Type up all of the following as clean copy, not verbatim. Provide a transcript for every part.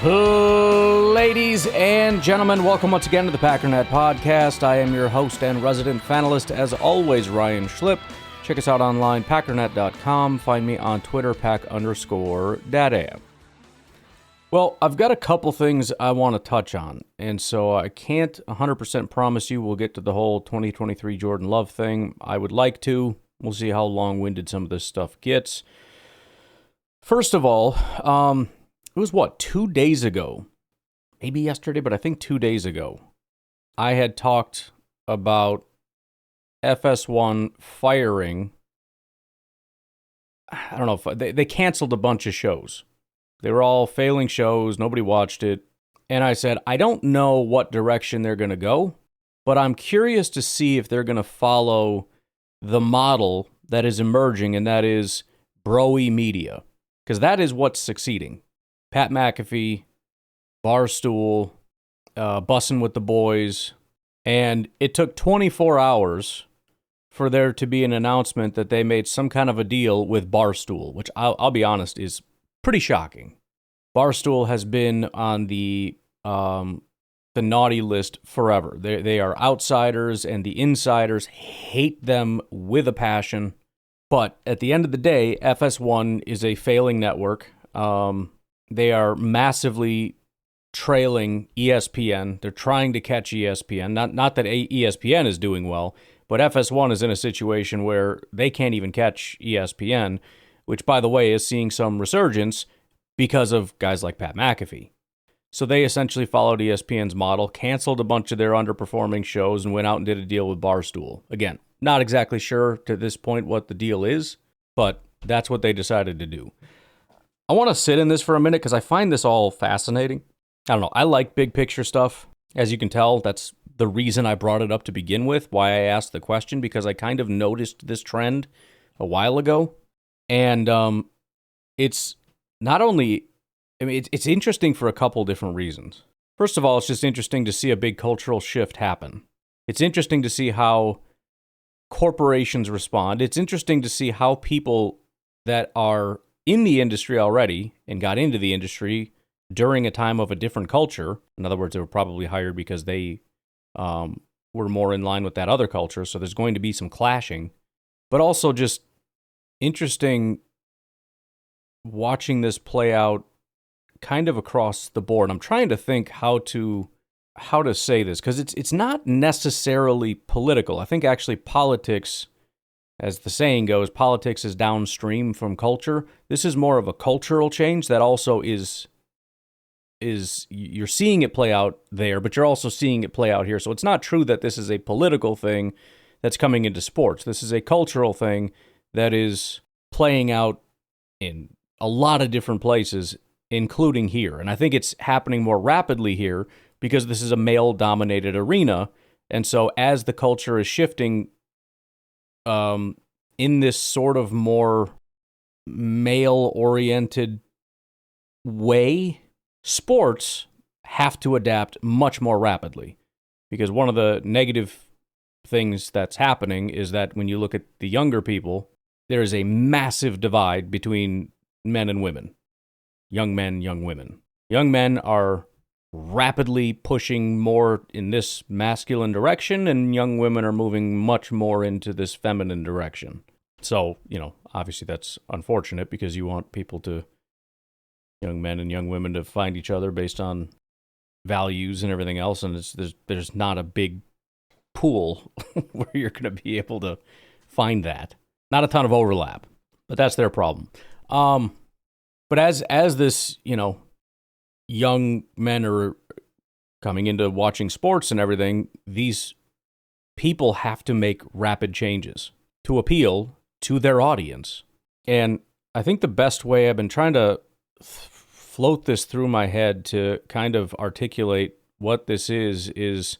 Ladies and gentlemen, welcome once again to the Packernet Podcast. I am your host and resident panelist, as always, Ryan Schlipp. Check us out online, packernet.com. Find me on Twitter, pack_data. Well, I've got a couple things I want to touch on, and so I can't 100% promise you we'll get to the whole 2023 Jordan Love thing. I would like to. We'll see how long-winded some of this stuff gets. First of all, it was 2 days ago, maybe yesterday, but I think 2 days ago, I had talked about FS1 firing. I don't know if they canceled a bunch of shows. They were all failing shows. Nobody watched it. And I said, I don't know what direction they're going to go, but I'm curious to see if they're going to follow the model that is emerging, and that is bro-y media, because that is what's succeeding. Pat McAfee, Barstool, Bussin' with the Boys, and it took 24 hours for there to be an announcement that they made some kind of a deal with Barstool, which I'll be honest is pretty shocking. Barstool has been on the naughty list forever. They are outsiders, and the insiders hate them with a passion. But at the end of the day, FS1 is a failing network. They are massively trailing ESPN. They're trying to catch ESPN. Not that ESPN is doing well, but FS1 is in a situation where they can't even catch ESPN, which, by the way, is seeing some resurgence because of guys like Pat McAfee. So they essentially followed ESPN's model, canceled a bunch of their underperforming shows, and went out and did a deal with Barstool. Again, not exactly sure to this point what the deal is, but that's what they decided to do. I want to sit in this for a minute because I find this all fascinating. I don't know. I like big picture stuff. As you can tell, that's the reason I brought it up to begin with, why I asked the question, because I kind of noticed this trend a while ago. And it's not only, it's interesting for a couple different reasons. First of all, it's just interesting to see a big cultural shift happen. It's interesting to see how corporations respond. It's interesting to see how people that are in the industry already and got into the industry during a time of a different culture. In other words, they were probably hired because they were more in line with that other culture. So there's going to be some clashing, but also just interesting watching this play out kind of across the board. I'm trying to think how to say this, because it's not necessarily political. I think actually politics, as the saying goes, politics is downstream from culture. This is more of a cultural change that also is you're seeing it play out there, but you're also seeing it play out here. So it's not true that this is a political thing that's coming into sports. This is a cultural thing that is playing out in a lot of different places, including here. And I think it's happening more rapidly here because this is a male-dominated arena. And so as the culture is shifting in this sort of more male-oriented way, sports have to adapt much more rapidly. Because one of the negative things that's happening is that when you look at the younger people, there is a massive divide between men and women. Young men, young women. Young men are rapidly pushing more in this masculine direction, and young women are moving much more into this feminine direction. So, obviously that's unfortunate because you want young men and young women to find each other based on values and everything else, and there's not a big pool where you're going to be able to find that. Not a ton of overlap, but that's their problem. But as this, young men are coming into watching sports and everything, these people have to make rapid changes to appeal to their audience. And I think the best way I've been trying to float this through my head to kind of articulate what this is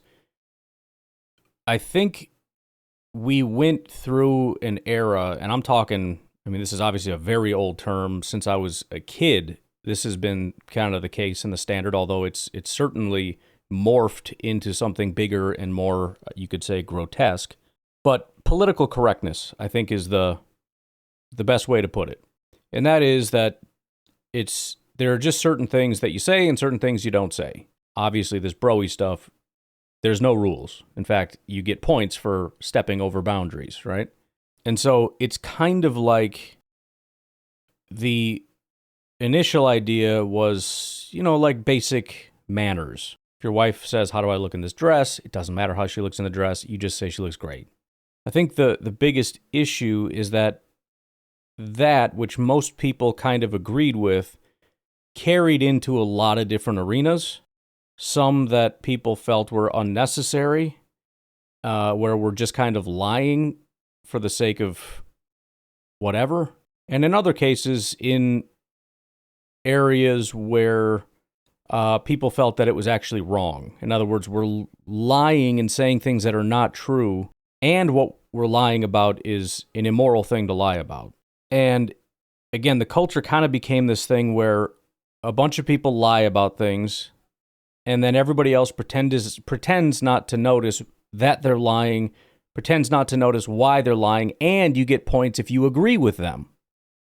I think we went through an era, and I'm talking, this is obviously a very old term. Since I was a kid, this has been kind of the case in the standard, although it's certainly morphed into something bigger and more, you could say, grotesque. But political correctness, I think, is the best way to put it. And that is that it's there are just certain things that you say and certain things you don't say. Obviously, this bro-y stuff, there's no rules. In fact, you get points for stepping over boundaries, right? And so it's kind of like the initial idea was, like basic manners. If your wife says, how do I look in this dress? It doesn't matter how she looks in the dress. You just say she looks great. I think the biggest issue is that which most people kind of agreed with carried into a lot of different arenas. Some that people felt were unnecessary, where we're just kind of lying for the sake of whatever. And in other cases, in areas where people felt that it was actually wrong. In other words, we're lying and saying things that are not true, and what we're lying about is an immoral thing to lie about. And again, the culture kind of became this thing where a bunch of people lie about things, and then everybody else pretends not to notice that they're lying, pretends not to notice why they're lying, and you get points if you agree with them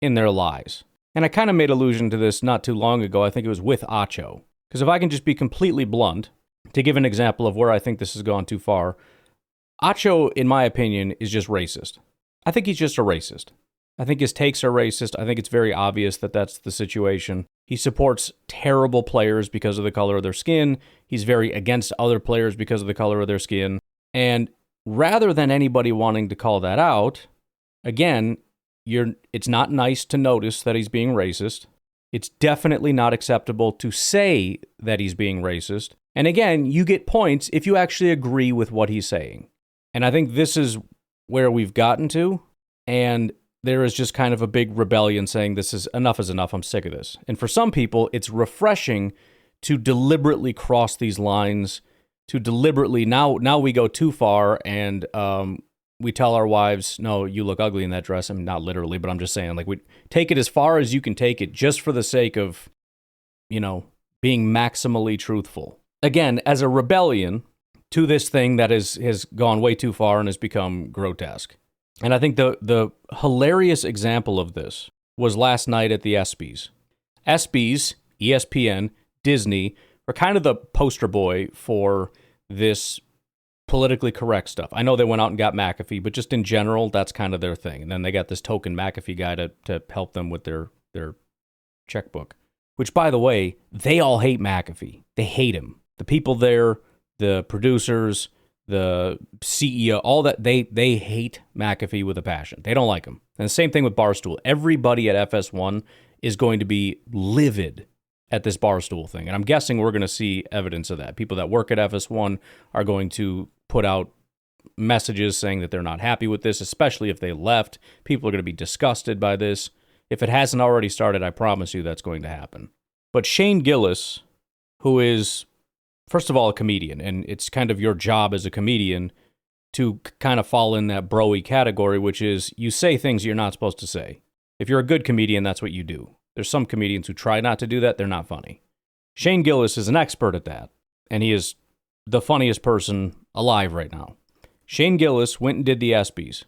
in their lies. And I kind of made allusion to this not too long ago. I think it was with Acho. Because if I can just be completely blunt, to give an example of where I think this has gone too far, Acho, in my opinion, is just racist. I think he's just a racist. I think his takes are racist. I think it's very obvious that that's the situation. He supports terrible players because of the color of their skin. He's very against other players because of the color of their skin. And rather than anybody wanting to call that out, again, it's not nice to notice that he's being racist. It's definitely not acceptable to say that he's being racist. And again, you get points if you actually agree with what he's saying. And I think this is where we've gotten to. And there is just kind of a big rebellion saying enough is enough, I'm sick of this. And for some people, it's refreshing to deliberately cross these lines, to deliberately, now we go too far and we tell our wives, no, you look ugly in that dress. I mean, not literally, but I'm just saying, like, we take it as far as you can take it just for the sake of, being maximally truthful. Again, as a rebellion to this thing that has gone way too far and has become grotesque. And I think the hilarious example of this was last night at the ESPYs. ESPYs, ESPN, Disney are kind of the poster boy for this politically correct stuff. I know they went out and got McAfee, but just in general, that's kind of their thing. And then they got this token McAfee guy to help them with their checkbook. Which, by the way, they all hate McAfee. They hate him. The people there, the producers, the CEO, all that, they hate McAfee with a passion. They don't like him. And the same thing with Barstool. Everybody at FS1 is going to be livid at this Barstool thing. And I'm guessing we're going to see evidence of that. People that work at FS1 are going to put out messages saying that they're not happy with this, especially if they left. People are going to be disgusted by this. If it hasn't already started, I promise you that's going to happen. But Shane Gillis, who is, first of all, a comedian, and it's kind of your job as a comedian to kind of fall in that bro-y category, which is you say things you're not supposed to say. If you're a good comedian, that's what you do. There's some comedians who try not to do that. They're not funny. Shane Gillis is an expert at that, and he is the funniest person alive right now. Shane Gillis went and did the ESPYs,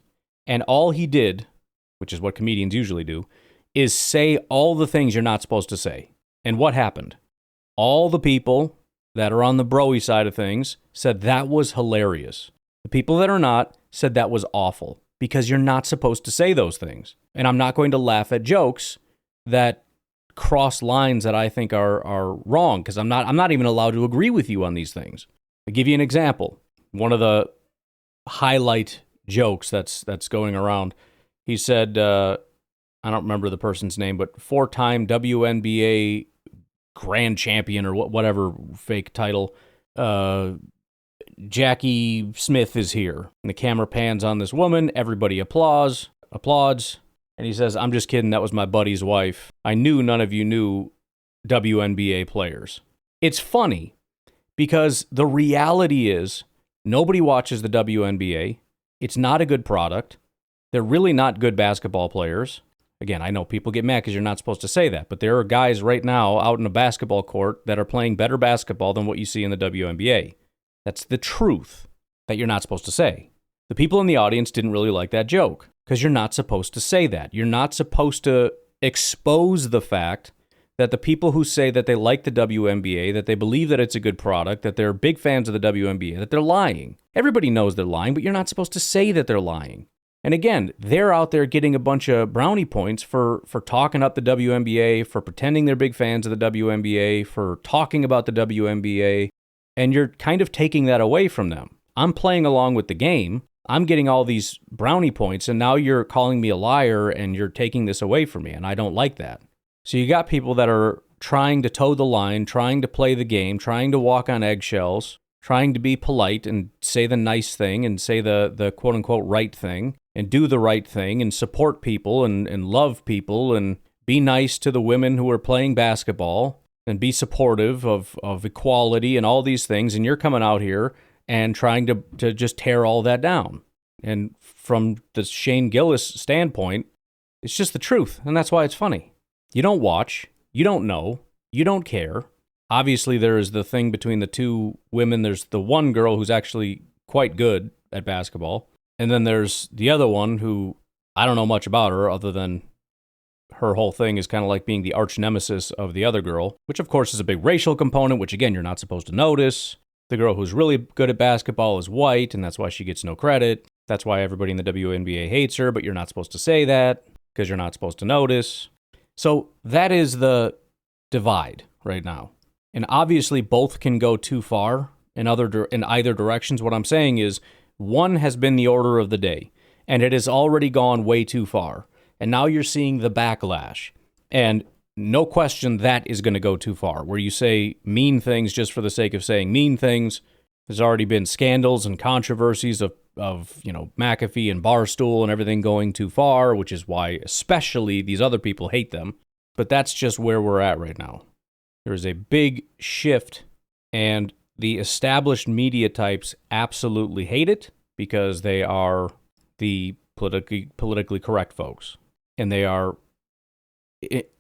and all he did, which is what comedians usually do, is say all the things you're not supposed to say. And what happened? All the people that are on the bro-y side of things said that was hilarious. The people that are not said that was awful because you're not supposed to say those things. And I'm not going to laugh at jokes that cross lines that I think are wrong because I'm not even allowed to agree with you on these things. I'll give you an example. One of the highlight jokes that's going around, he said, I don't remember the person's name, but 4-time WNBA grand champion or whatever fake title, Jackie Smith is here. And the camera pans on this woman. Everybody applauds. And he says, I'm just kidding. That was my buddy's wife. I knew none of you knew WNBA players. It's funny because the reality is nobody watches the WNBA. It's not a good product. They're really not good basketball players. Again, I know people get mad because you're not supposed to say that, but there are guys right now out in a basketball court that are playing better basketball than what you see in the WNBA. That's the truth that you're not supposed to say. The people in the audience didn't really like that joke because you're not supposed to say that. You're not supposed to expose the fact that the people who say that they like the WNBA, that they believe that it's a good product, that they're big fans of the WNBA, that they're lying. Everybody knows they're lying, but you're not supposed to say that they're lying. And again, they're out there getting a bunch of brownie points for talking up the WNBA, for pretending they're big fans of the WNBA, for talking about the WNBA, and you're kind of taking that away from them. I'm playing along with the game. I'm getting all these brownie points, and now you're calling me a liar, and you're taking this away from me, and I don't like that. So you got people that are trying to toe the line, trying to play the game, trying to walk on eggshells, trying to be polite and say the nice thing and say the quote-unquote right thing and do the right thing and support people and love people and be nice to the women who are playing basketball and be supportive of equality and all these things. And you're coming out here and trying to just tear all that down. And from the Shane Gillis standpoint, it's just the truth, and that's why it's funny. You don't watch, you don't know, you don't care. Obviously, there is the thing between the two women. There's the one girl who's actually quite good at basketball, and then there's the other one who I don't know much about her other than her whole thing is kind of like being the arch nemesis of the other girl, which of course is a big racial component, which again, you're not supposed to notice. The girl who's really good at basketball is white, and that's why she gets no credit. That's why everybody in the WNBA hates her, but you're not supposed to say that because you're not supposed to notice. So that is the divide right now. And obviously both can go too far in either directions. What I'm saying is one has been the order of the day, and it has already gone way too far. And now you're seeing the backlash. And no question that is going to go too far, where you say mean things just for the sake of saying mean things. There's already been scandals and controversies of McAfee and Barstool and everything going too far, which is why especially these other people hate them. But that's just where we're at right now. There is a big shift, and the established media types absolutely hate it because they are the politically correct folks, and they are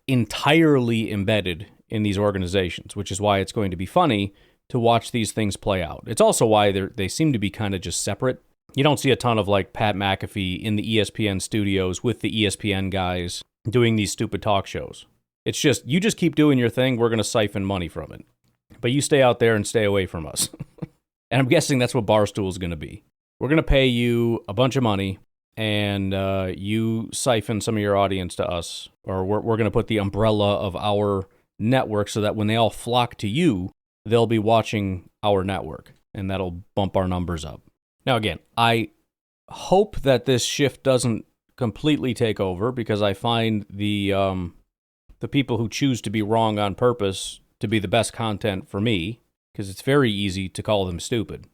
entirely embedded in these organizations, which is why it's going to be funny to watch these things play out. It's also why they seem to be kind of just separate. You don't see a ton of like Pat McAfee in the ESPN studios with the ESPN guys doing these stupid talk shows. It's just, you just keep doing your thing, we're going to siphon money from it. But you stay out there and stay away from us. And I'm guessing that's what Barstool is going to be. We're going to pay you a bunch of money, and you siphon some of your audience to us, or we're going to put the umbrella of our network so that when they all flock to you, they'll be watching our network, and that'll bump our numbers up. Now, again, I hope that this shift doesn't completely take over, because I find the people who choose to be wrong on purpose to be the best content for me, because it's very easy to call them stupid.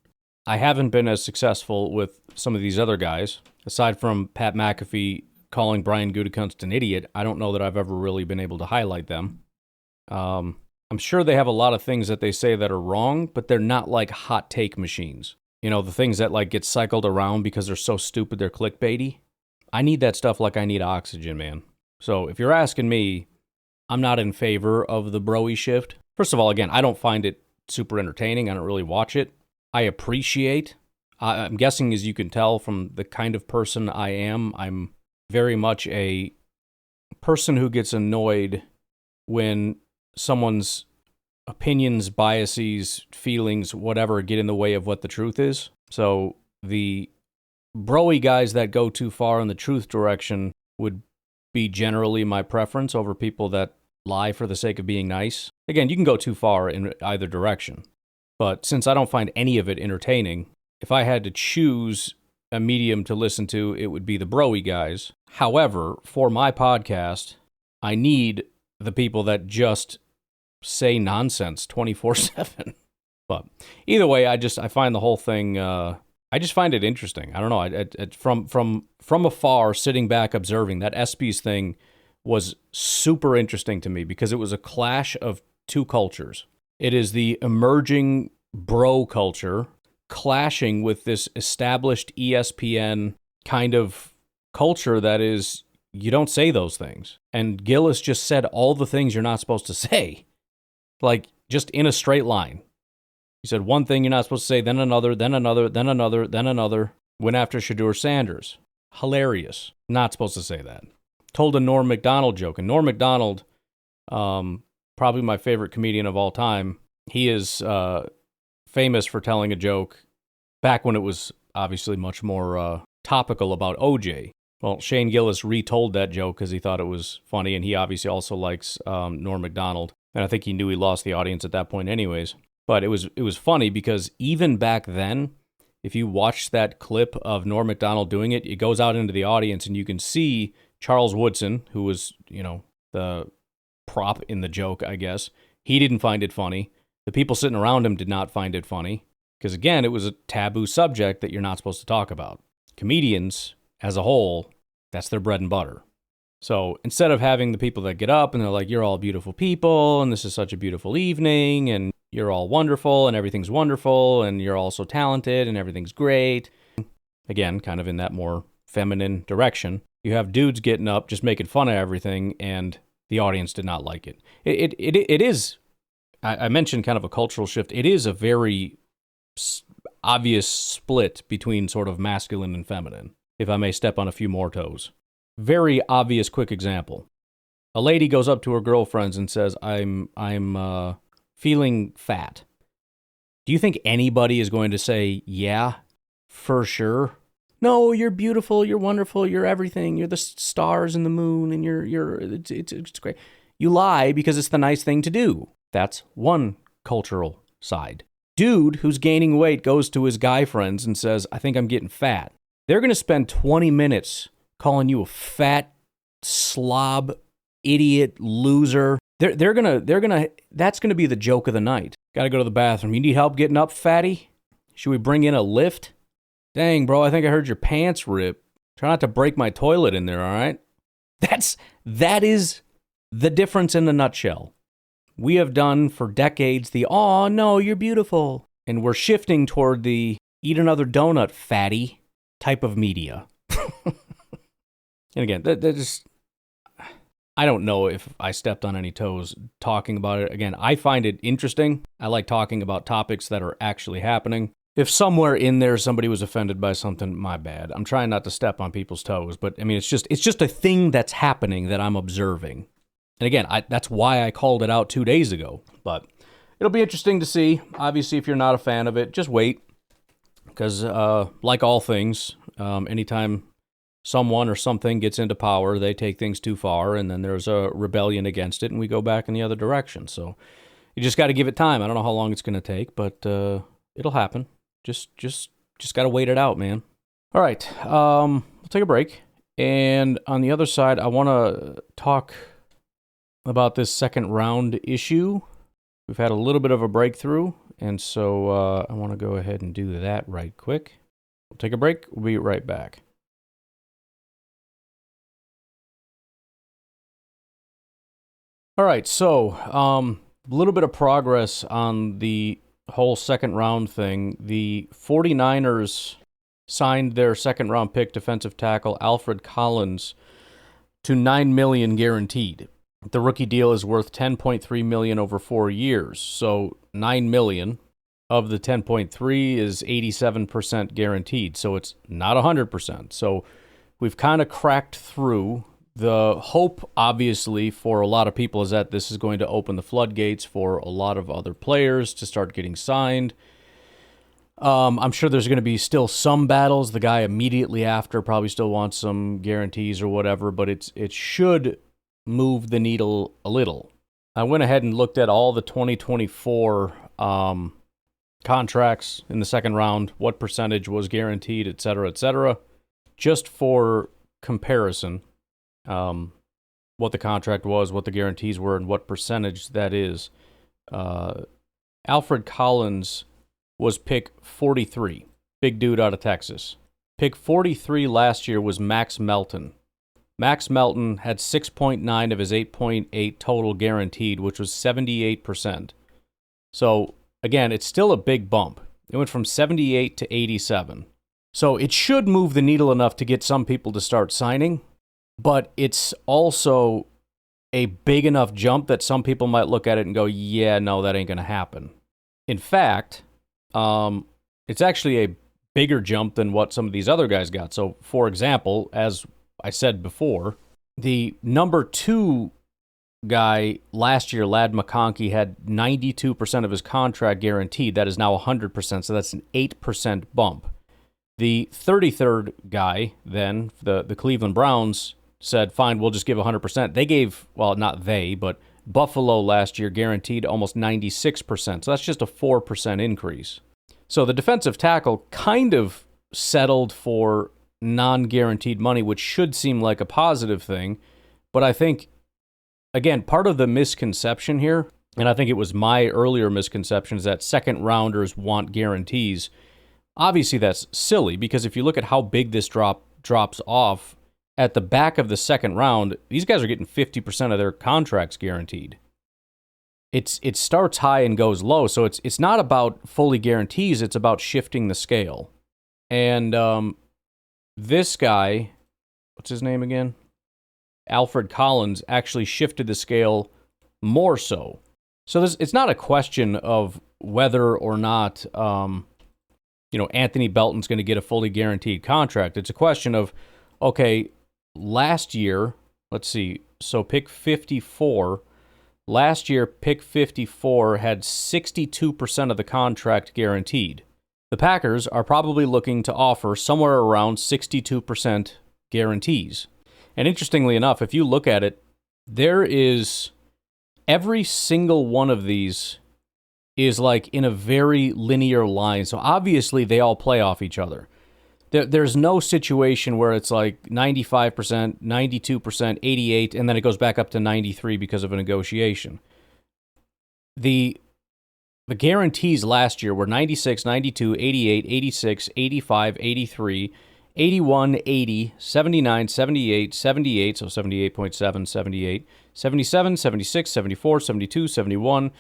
I haven't been as successful with some of these other guys. Aside from Pat McAfee calling Brian Gutekunst an idiot, I don't know that I've ever really been able to highlight them. I'm sure they have a lot of things that they say that are wrong, but they're not like hot take machines. You know, the things that like get cycled around because they're so stupid they're clickbaity. I need that stuff like I need oxygen, man. So if you're asking me, I'm not in favor of the Broy shift. First of all, again, I don't find it super entertaining. I don't really watch it. I appreciate, I'm guessing as you can tell from the kind of person I am, I'm very much a person who gets annoyed when someone's opinions, biases, feelings, whatever, get in the way of what the truth is. So the Broy guys that go too far in the truth direction would be generally my preference over people that lie for the sake of being nice. Again, you can go too far in either direction. But since I don't find any of it entertaining, if I had to choose a medium to listen to, it would be the Broy guys. However, for my podcast, I need the people that just say nonsense 24/7. But either way, I find the whole thing, I just find it interesting. I don't know. From afar, sitting back, observing, that ESPYs thing was super interesting to me because it was a clash of two cultures. It is the emerging bro culture clashing with this established ESPN kind of culture that is, you don't say those things. And Gillis just said all the things you're not supposed to say, like just in a straight line. He said one thing you're not supposed to say, then another, then another, then another, then another. Went after Shedeur Sanders. Hilarious. Not supposed to say that. Told a Norm Macdonald joke. And Norm Macdonald probably my favorite comedian of all time. He is famous for telling a joke back when it was obviously much more topical about OJ. Well, Shane Gillis retold that joke because he thought it was funny, and he obviously also likes Norm Macdonald. And I think he knew he lost the audience at that point anyways. But it was funny because even back then, if you watch that clip of Norm Macdonald doing it, it goes out into the audience, and you can see Charles Woodson, who was, the prop in the joke, I guess. He didn't find it funny. The people sitting around him did not find it funny. Because again, it was a taboo subject that you're not supposed to talk about. Comedians, as a whole, that's their bread and butter. So instead of having the people that get up and they're like, you're all beautiful people, and this is such a beautiful evening, and you're all wonderful, and everything's wonderful, and you're all so talented, and everything's great. Again, kind of in that more feminine direction. You have dudes getting up, just making fun of everything, and the audience did not like it. It is, I mentioned kind of a cultural shift. It is a very obvious split between sort of masculine and feminine, if I may step on a few more toes. Very obvious, quick example. A lady goes up to her girlfriends and says, I'm feeling fat. Do you think anybody is going to say, yeah, for sure? No, you're beautiful, you're wonderful, you're everything, you're the stars and the moon, and it's great. You lie because it's the nice thing to do. That's one cultural side. Dude who's gaining weight goes to his guy friends and says, I think I'm getting fat. They're going to spend 20 minutes calling you a fat slob, idiot, loser. They're gonna that's gonna be the joke of the night. Gotta go to the bathroom. You need help getting up, fatty? Should we bring in a lift? Dang, bro, I think I heard your pants rip. Try not to break my toilet in there, all right? That is the difference in a nutshell. We have done for decades the, oh, no, you're beautiful. And we're shifting toward the eat another donut, fatty type of media. And again, that just, I don't know if I stepped on any toes talking about it. Again, I find it interesting. I like talking about topics that are actually happening. If somewhere in there somebody was offended by something, my bad. I'm trying not to step on people's toes, but I mean, it's just a thing that's happening that I'm observing. And again, that's why I called it out 2 days ago. But it'll be interesting to see. Obviously, if you're not a fan of it, just wait. Because like all things, anytime someone or something gets into power, they take things too far, and then there's a rebellion against it, and we go back in the other direction. So you just got to give it time. I don't know how long it's going to take, but it'll happen. Just got to wait it out, man. All right, we'll take a break. And on the other side, I want to talk about this second round issue. We've had a little bit of a breakthrough, and so I want to go ahead and do that right quick. We'll take a break. We'll be right back. All right, so a little bit of progress on the whole second round thing. The 49ers signed their second round pick defensive tackle Alfred Collins to $9 million guaranteed. The rookie deal is worth $10.3 million over 4 years. So $9 million of the 10.3 is 87% guaranteed. So it's not 100%. So we've kind of cracked through. The hope, obviously, for a lot of people is that this is going to open the floodgates for a lot of other players to start getting signed. I'm sure there's going to be still some battles. The guy immediately after probably still wants some guarantees or whatever, but it should move the needle a little. I went ahead and looked at all the 2024 contracts in the second round, what percentage was guaranteed, et cetera, just for comparison. What the contract was, what the guarantees were, and what percentage that is. Alfred Collins was pick 43, big dude out of Texas. Pick 43 last year was Max Melton. Max Melton had 6.9 of his 8.8 total guaranteed, which was 78%. So, again, it's still a big bump. It went from 78 to 87. So it should move the needle enough to get some people to start signing. But it's also a big enough jump that some people might look at it and go, yeah, no, that ain't going to happen. In fact, it's actually a bigger jump than what some of these other guys got. So, for example, as I said before, the number 2 guy last year, Ladd McConkey, had 92% of his contract guaranteed. That is now 100%, so that's an 8% bump. The 33rd guy, then, the Cleveland Browns, said, fine, we'll just give 100%. They gave, well, not they, but Buffalo last year guaranteed almost 96%, so that's just a 4% increase. So the defensive tackle kind of settled for non-guaranteed money, which should seem like a positive thing, but I think, again, part of the misconception here, and I think it was my earlier misconception, is that second-rounders want guarantees. Obviously, that's silly, because if you look at how big this drops off, at the back of the second round, these guys are getting 50% of their contracts guaranteed. It starts high and goes low, so it's not about fully guarantees, it's about shifting the scale. And this guy, what's his name again? Alfred Collins actually shifted the scale more so. So it's not a question of whether or not Anthony Belton's going to get a fully guaranteed contract. It's a question of, okay, last year, let's see, so pick 54. Last year, pick 54 had 62% of the contract guaranteed. The Packers are probably looking to offer somewhere around 62% guarantees. And interestingly enough, if you look at it, there is every single one of these is like in a very linear line. So obviously they all play off each other. There's no situation where it's like 95%, 92%, 88, and then it goes back up to 93 because of a negotiation. The guarantees last year were 96, 92, 88, 86, 85, 83, 81, 80, 79, 78, 78, so 78.7, 78, 77, 76, 74, 72, 71,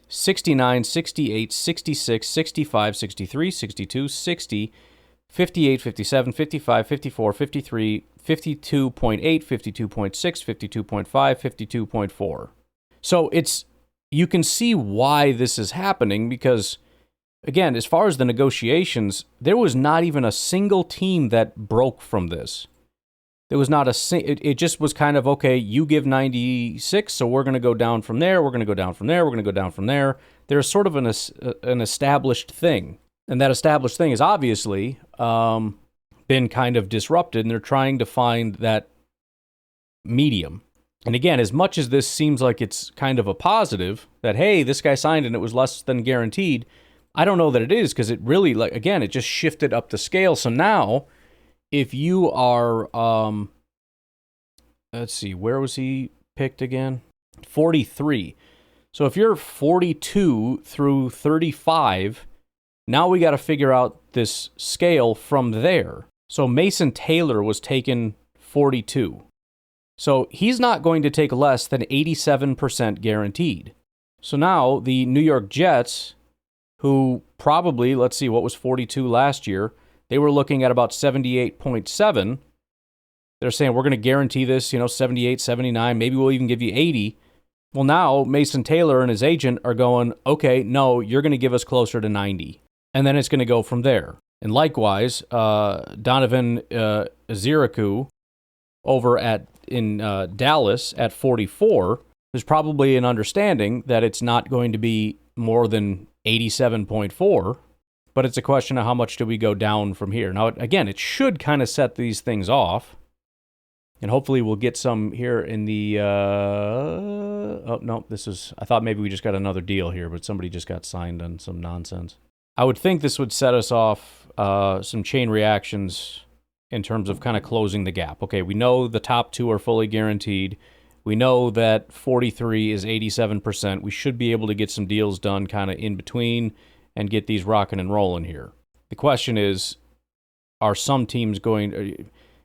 69, 68, 66, 65, 63, 62, 60, 58, 57, 55, 54, 53, 52.8, 52.6, 52.5, 52.4. So you can see why this is happening because, again, as far as the negotiations, there was not even a single team that broke from this. There was not it just was kind of, okay, you give 96, so we're going to go down from there, we're going to go down from there, we're going to go down from there. There's sort of an established thing. And that established thing has obviously been kind of disrupted, and they're trying to find that medium. And again, as much as this seems like it's kind of a positive, that, hey, this guy signed and it was less than guaranteed, I don't know that it is, because it really, it just shifted up the scale. So now, if you are, let's see, where was he picked again? 43. So if you're 42 through 35, now we got to figure out this scale from there. So Mason Taylor was taken 42. So he's not going to take less than 87% guaranteed. So now the New York Jets, who probably, let's see, what was 42 last year? They were looking at about 78.7. They're saying, we're going to guarantee this, 78, 79, maybe we'll even give you 80. Well, now Mason Taylor and his agent are going, okay, no, you're going to give us closer to 90. And then it's going to go from there. And likewise, Donovan Eziraku over in Dallas at 44, there's probably an understanding that it's not going to be more than 87.4, but it's a question of how much do we go down from here. Now, again, it should kind of set these things off, and hopefully we'll get some here in the, I thought maybe we just got another deal here, but somebody just got signed on some nonsense. I would think this would set us off some chain reactions in terms of kind of closing the gap. Okay, we know the top two are fully guaranteed. We know that 43 is 87%. We should be able to get some deals done kind of in between and get these rocking and rolling here. The question is, are some teams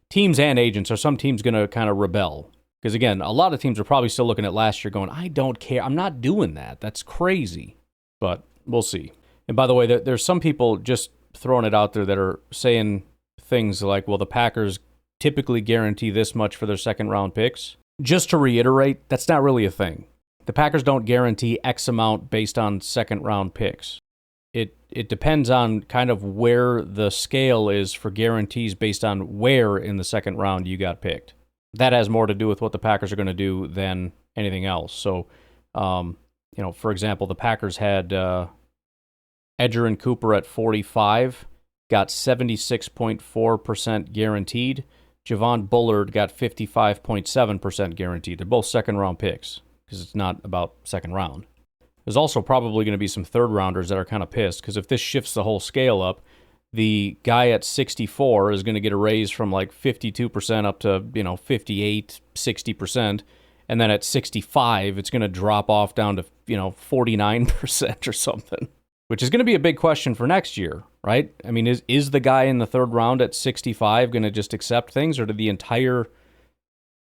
teams and agents, are some teams going to kind of rebel? Because again, a lot of teams are probably still looking at last year going, I don't care. I'm not doing that. That's crazy. But we'll see. And by the way, there's some people just throwing it out there that are saying things like, well, the Packers typically guarantee this much for their second-round picks. Just to reiterate, that's not really a thing. The Packers don't guarantee X amount based on second-round picks. It depends on kind of where the scale is for guarantees based on where in the second round you got picked. That has more to do with what the Packers are going to do than anything else. So, for example, the Packers had Edger and Cooper at 45, got 76.4% guaranteed. Javon Bullard got 55.7% guaranteed. They're both second-round picks because it's not about second round. There's also probably going to be some third-rounders that are kind of pissed because if this shifts the whole scale up, the guy at 64 is going to get a raise from like 52% up to, 58, 60%. And then at 65, it's going to drop off down to, 49% or something, which is going to be a big question for next year, right? I mean, is the guy in the third round at 65 going to just accept things, or did the entire,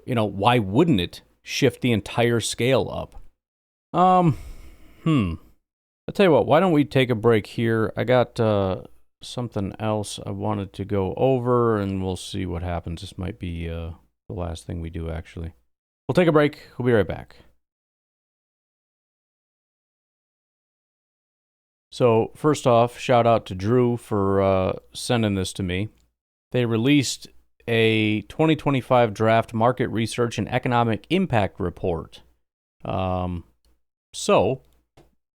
why wouldn't it shift the entire scale up? I'll tell you what, why don't we take a break here? I got something else I wanted to go over, and we'll see what happens. This might be the last thing we do, actually. We'll take a break. We'll be right back. So, first off, shout out to Drew for sending this to me. They released a 2025 draft market research and economic impact report. So,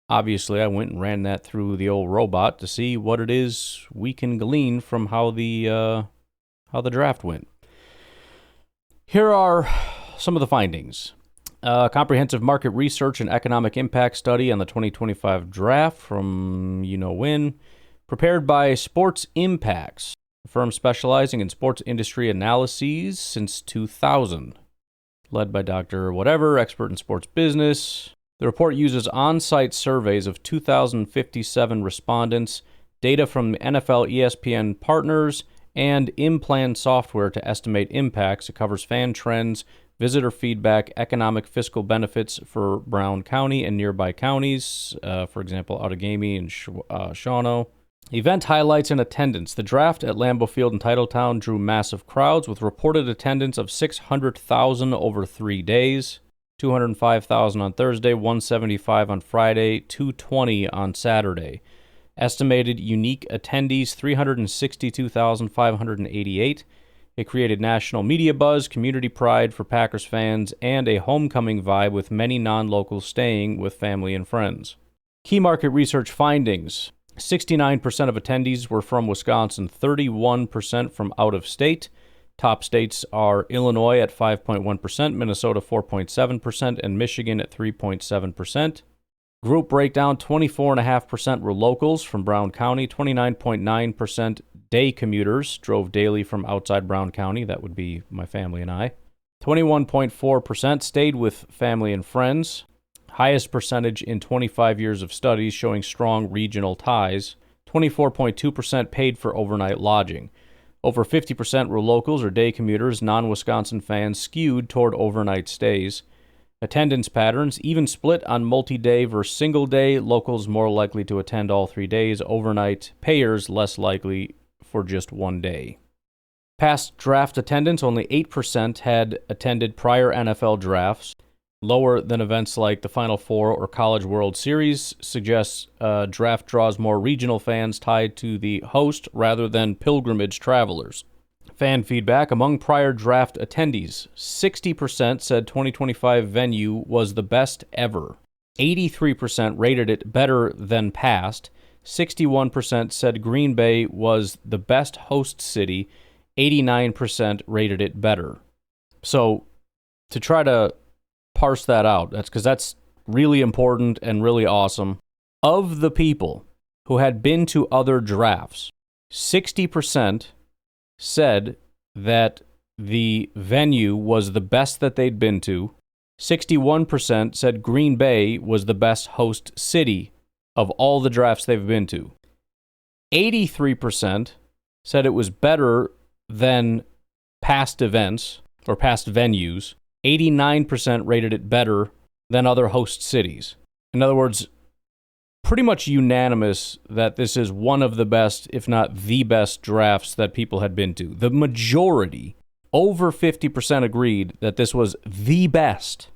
obviously, I went and ran that through the old robot to see what it is we can glean from how the draft went. Here are some of the findings. Comprehensive market research and economic impact study on the 2025 draft from you-know-when, prepared by Sports Impacts, a firm specializing in sports industry analyses since 2000, led by Dr. Whatever, expert in sports business. The report uses on-site surveys of 2,057 respondents, data from NFL ESPN partners, and in-plan software to estimate impacts. It covers fan trends, visitor feedback, economic fiscal benefits for Brown County and nearby counties, for example, Outagamie and Shawano. Event highlights and attendance. The draft at Lambeau Field in Titletown drew massive crowds with reported attendance of 600,000 over 3 days, 205,000 on Thursday, 175 on Friday, 220 on Saturday. Estimated unique attendees, 362,588. It created national media buzz, community pride for Packers fans, and a homecoming vibe with many non-locals staying with family and friends. Key market research findings. 69% of attendees were from Wisconsin, 31% from out of state. Top states are Illinois at 5.1%, Minnesota 4.7%, and Michigan at 3.7%. Group breakdown, 24.5% were locals from Brown County, 29.9% day commuters drove daily from outside Brown County. That would be my family and I. 21.4% stayed with family and friends. Highest percentage in 25 years of studies showing strong regional ties. 24.2% paid for overnight lodging. Over 50% were locals or day commuters, non-Wisconsin fans skewed toward overnight stays. Attendance patterns, even split on multi-day versus single day, locals more likely to attend all 3 days, overnight payers less likely for just 1 day. Past draft attendance, only 8% had attended prior NFL drafts. Lower than events like the Final Four or College World Series, suggests draft draws more regional fans tied to the host rather than pilgrimage travelers. Fan feedback among prior draft attendees. 60% said 2025 venue was the best ever. 83% rated it better than past. 61% said Green Bay was the best host city. 89% rated it better. So, to try to parse that out, that's because that's really important and really awesome. Of the people who had been to other drafts, 60% said that the venue was the best that they'd been to. 61% said Green Bay was the best host city of all the drafts they've been to. 83% said it was better than past events or past venues. 89% rated it better than other host cities. In other words, pretty much unanimous that this is one of the best, if not the best, drafts that people had been to. The majority, over 50%, agreed that this was the best.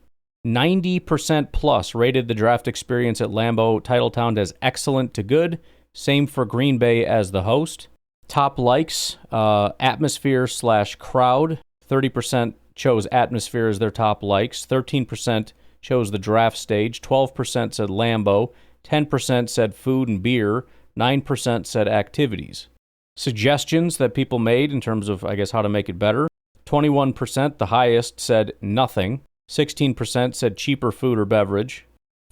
90% plus rated the draft experience at Lambeau Titletown as excellent to good. Same for Green Bay as the host. Top likes, atmosphere/crowd. 30% chose atmosphere as their top likes. 13% chose the draft stage. 12% said Lambeau. 10% said food and beer. 9% said activities. Suggestions that people made in terms of, I guess, how to make it better. 21%, the highest, said nothing. 16% said cheaper food or beverage.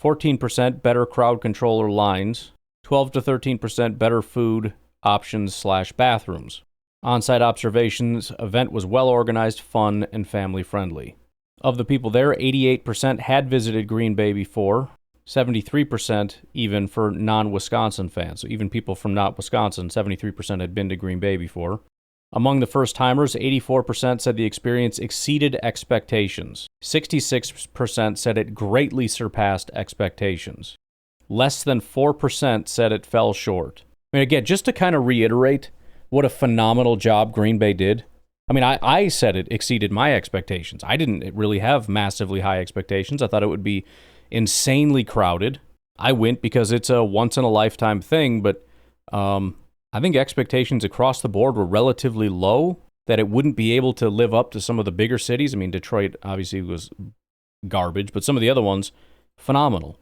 14% better crowd control or lines. 12 to 13% better food options/bathrooms. On-site observations, event was well organized, fun, and family-friendly. Of the people there, 88% had visited Green Bay before, 73% even for non-Wisconsin fans. So even people from not Wisconsin, 73% had been to Green Bay before. Among the first-timers, 84% said the experience exceeded expectations. 66% said it greatly surpassed expectations. Less than 4% said it fell short. I mean, again, just to kind of reiterate what a phenomenal job Green Bay did. I mean, I said it exceeded my expectations. I didn't really have massively high expectations. I thought it would be insanely crowded. I went because it's a once-in-a-lifetime thing, but I think expectations across the board were relatively low, that it wouldn't be able to live up to some of the bigger cities. I mean, Detroit obviously was garbage, but some of the other ones, phenomenal.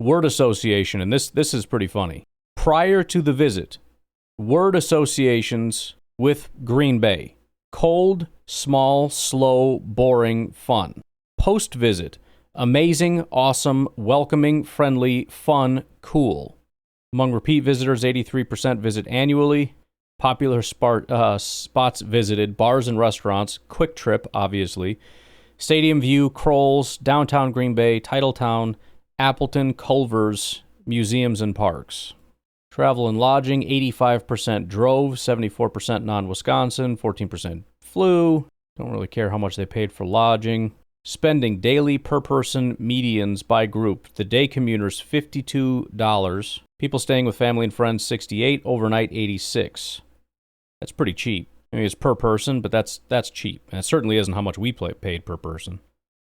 Word association, and this is pretty funny. Prior to the visit, word associations with Green Bay: cold, small, slow, boring, fun. Post-visit: amazing, awesome, welcoming, friendly, fun, cool. Among repeat visitors, 83% visit annually. Popular spots visited: bars and restaurants, Quick Trip, obviously, Stadium View, Kroll's, downtown Green Bay, Titletown, Appleton, Culver's, museums and parks. Travel and lodging, 85% drove, 74% non-Wisconsin, 14% flew. Don't really care how much they paid for lodging. Spending daily per person medians by group. The day commuters, $52. People staying with family and friends, $68. Overnight, $86. That's pretty cheap. I mean, it's per person, but that's cheap. And it certainly isn't how much we paid per person.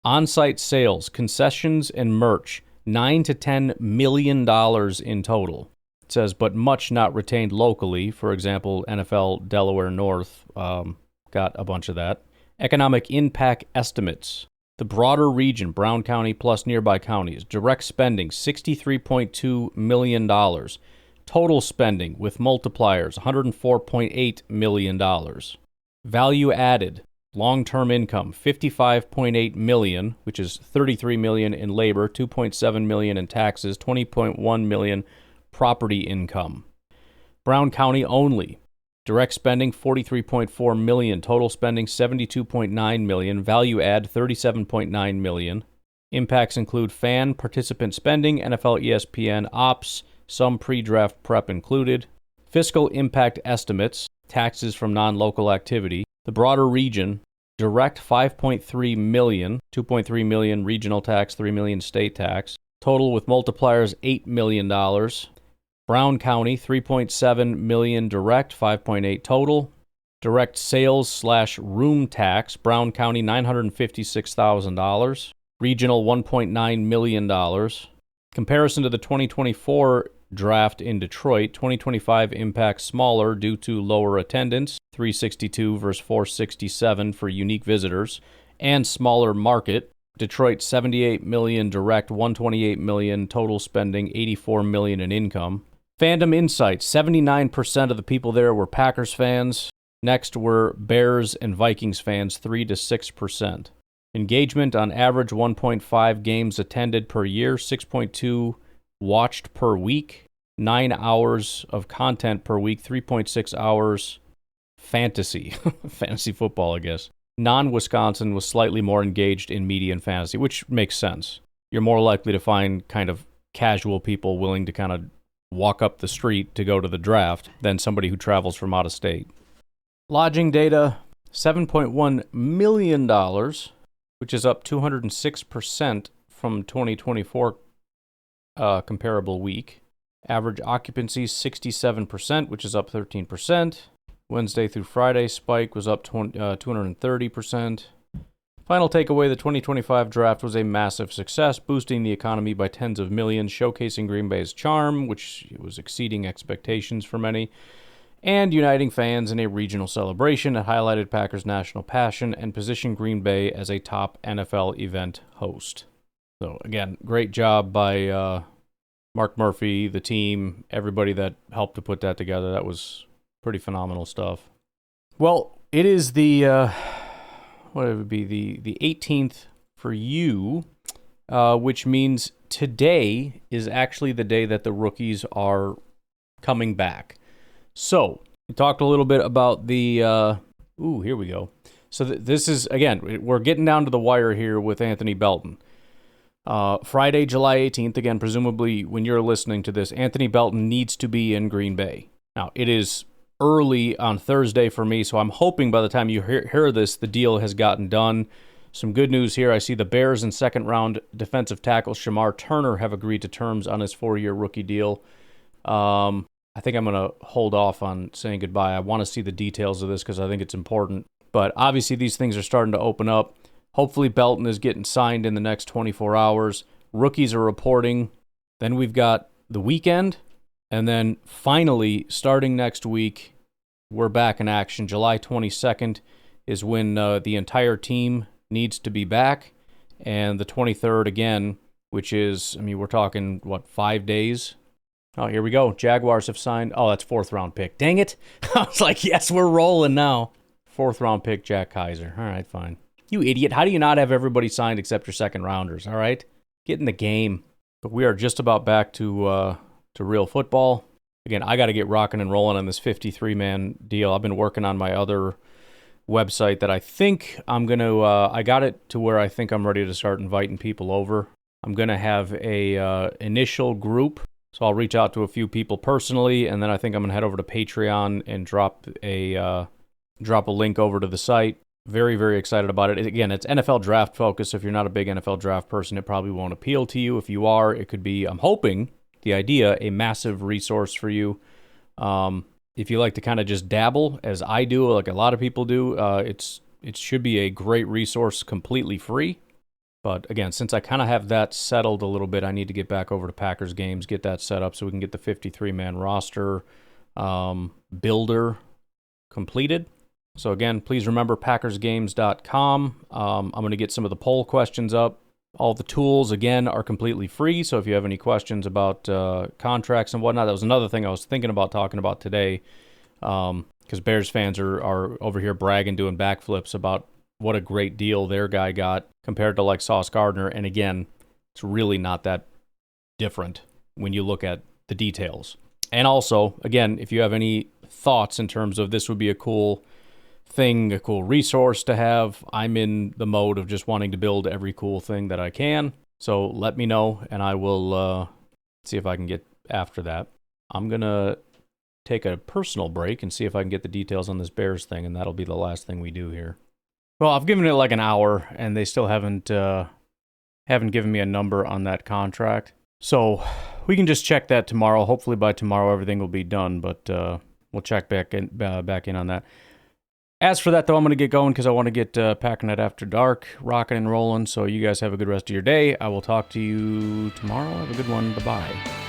On-site sales, concessions, and merch, $9 to $10 million in total. It says, but much not retained locally. For example, NFL Delaware North got a bunch of that. Economic impact estimates. The broader region, Brown County plus nearby counties, direct spending, $63.2 million. Total spending with multipliers, $104.8 million. Value added, long-term income, $55.8 million, which is $33 million in labor, $2.7 million in taxes, $20.1 million property income. Brown County only. Direct spending, $43.4 million. Total spending, $72.9 million. Value add, $37.9 million. Impacts include fan participant spending, NFL ESPN ops, some pre-draft prep included. Fiscal impact estimates, taxes from non-local activity. The broader region, direct $5.3 million, $2.3 million regional tax, $3 million state tax. Total with multipliers, $8 million. Brown County, $3.7 million direct, $5.8 total. Direct sales/room tax, Brown County, $956,000. Regional, $1.9 million. Comparison to the 2024 draft in Detroit, 2025 impacts smaller due to lower attendance, 362 versus 467 for unique visitors, and smaller market. Detroit, $78 million direct, $128 million total spending, $84 million in income. Fandom insights, 79% of the people there were Packers fans. Next were Bears and Vikings fans, 3 to 6%. Engagement on average, 1.5 games attended per year, 6.2 watched per week, 9 hours of content per week, 3.6 hours fantasy football, I guess. Non-Wisconsin was slightly more engaged in media and fantasy, which makes sense. You're more likely to find kind of casual people willing to kind of walk up the street to go to the draft than somebody who travels from out of state. Lodging data, $7.1 million, which is up 206% from 2024 comparable week. Average occupancy, 67%, which is up 13%. Wednesday through Friday spike was up 230%. Final takeaway, the 2025 draft was a massive success, boosting the economy by tens of millions, showcasing Green Bay's charm, which was exceeding expectations for many, and uniting fans in a regional celebration that highlighted Packers' national passion and positioned Green Bay as a top NFL event host. So, again, great job by Mark Murphy, the team, everybody that helped to put that together. That was pretty phenomenal stuff. Well, it is the 18th for you, which means today is actually the day that the rookies are coming back. So, we talked a little bit about the, here we go. So this is, again, we're getting down to the wire here with Anthony Belton. Friday, July 18th, again, presumably when you're listening to this, Anthony Belton needs to be in Green Bay. Now, it is early on Thursday for me, so I'm hoping by the time you hear this, the deal has gotten done. Some good news here. I see the Bears and second-round defensive tackle Shamar Turner have agreed to terms on his 4-year rookie deal. I think I'm going to hold off on saying goodbye. I want to see the details of this because I think it's important. But obviously these things are starting to open up. Hopefully Belton is getting signed in the next 24 hours. Rookies are reporting. Then we've got the weekend. And then finally, starting next week, we're back in action. July 22nd is when the entire team needs to be back. And the 23rd again, which is, we're talking, 5 days? Oh, here we go. Jaguars have signed. Oh, that's 4th-round pick. Dang it. I was like, yes, we're rolling now. 4th-round pick, Jack Kaiser. All right, fine. You idiot. How do you not have everybody signed except your second-rounders, all right? Get in the game. But we are just about back to real football. Again, I got to get rocking and rolling on this 53-man deal. I've been working on my other website that I think I'm going to... I got it to where I think I'm ready to start inviting people over. I'm going to have a initial group. So I'll reach out to a few people personally, and then I think I'm going to head over to Patreon and drop a link over to the site. Very, very excited about it. Again, it's NFL draft focused. So if you're not a big NFL draft person, it probably won't appeal to you. If you are, it could be, I'm hoping, the idea, a massive resource for you. If you like to kind of just dabble, as I do, like a lot of people do, it should be a great resource, completely free. But again, since I kind of have that settled a little bit, I need to get back over to Packers games, get that set up so we can get the 53-man roster builder completed. So again, please remember packersgames.com. I'm going to get some of the poll questions up. All the tools, again, are completely free. So if you have any questions about contracts and whatnot, that was another thing I was thinking about talking about today, because Bears fans are over here bragging, doing backflips about what a great deal their guy got compared to like Sauce Gardner. And again, it's really not that different when you look at the details. And also, again, if you have any thoughts in terms of this would be a cool thing, a cool resource to have, I'm in the mode of just wanting to build every cool thing that I can. So let me know, and I will see if I can get after that. I'm going to take a personal break and see if I can get the details on this Bears thing, and that'll be the last thing we do here. Well, I've given it like an hour, and they still haven't given me a number on that contract. So we can just check that tomorrow. Hopefully by tomorrow everything will be done, but we'll check back in on that. As for that, though, I'm going to get going because I want to get Packernet After Dark rocking and rolling. So you guys have a good rest of your day. I will talk to you tomorrow. Have a good one. Bye-bye.